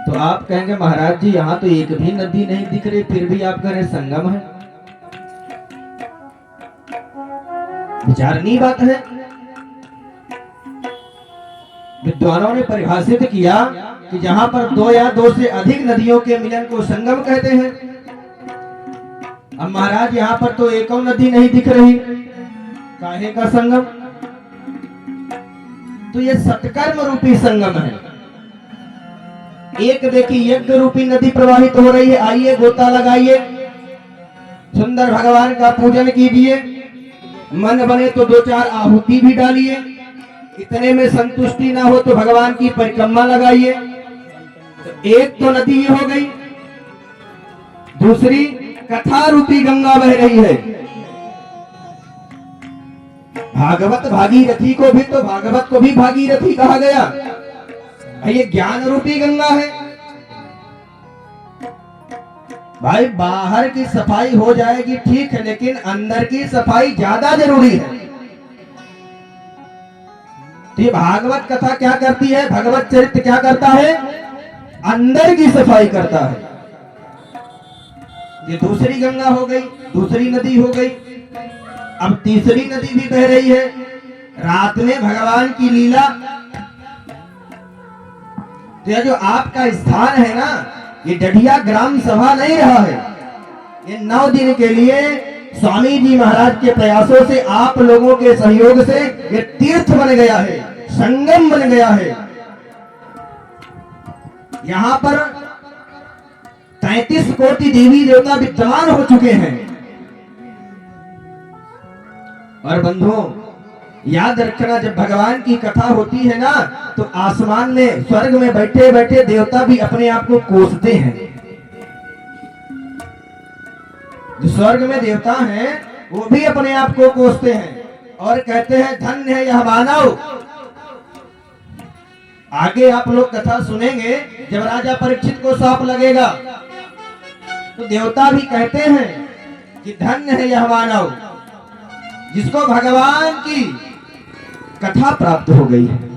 तो आप कहेंगे महाराज जी यहाँ तो एक भी नदी नहीं दिख रही, फिर भी आप कह रहे संगम है। विचारणीय बात है। विद्वानों ने परिभाषित किया कि जहां पर दो या दो से अधिक नदियों के मिलन को संगम कहते हैं। अब महाराज यहाँ पर तो एक नदी नहीं दिख रही, काहे का संगम? तो ये सत्कर्म रूपी संगम है। एक देखिए यज्ञ रूपी नदी प्रवाहित हो रही है, आइए गोता लगाइए, सुंदर भगवान का पूजन कीजिए, मन बने तो दो चार आहुति भी डालिए, इतने में संतुष्टि ना हो तो भगवान की परिक्रमा लगाइए। तो एक तो नदी ये हो गई, दूसरी कथा रूपी गंगा बह रही है। भागवत भागीरथी को भी तो भागवत को भी भागीरथी कहा गया, ये ज्ञान रूपी गंगा है। भाई बाहर की सफाई हो जाएगी ठीक है, लेकिन अंदर की सफाई ज्यादा जरूरी है। तो ये भागवत कथा क्या करती है, भगवत चरित्र क्या करता है, अंदर की सफाई करता है। ये दूसरी गंगा हो गई, दूसरी नदी हो गई। अब तीसरी नदी भी बह रही है। रात में भगवान की लीला। तो यह जो आपका स्थान है ना, ये डढ़िया ग्राम सभा नहीं रहा है। ये 9 दिन के लिए स्वामी जी महाराज के प्रयासों से, आप लोगों के सहयोग से ये तीर्थ बन गया है, संगम बन गया है। यहाँ पर 33 कोटि देवी देवता विद्यमान हो चुके हैं। और बंधुओं याद रखना, जब भगवान की कथा होती है ना, तो आसमान में स्वर्ग में बैठे बैठे देवता भी अपने आप को कोसते हैं। जो स्वर्ग में देवता हैं वो भी अपने आप को कोसते हैं और कहते हैं धन्य है यह मानव। आगे आप लोग कथा सुनेंगे, जब राजा परीक्षित को सांप लगेगा तो देवता भी कहते हैं कि धन्य है यह मानव जिसको भगवान की कथा प्राप्त हो गई है।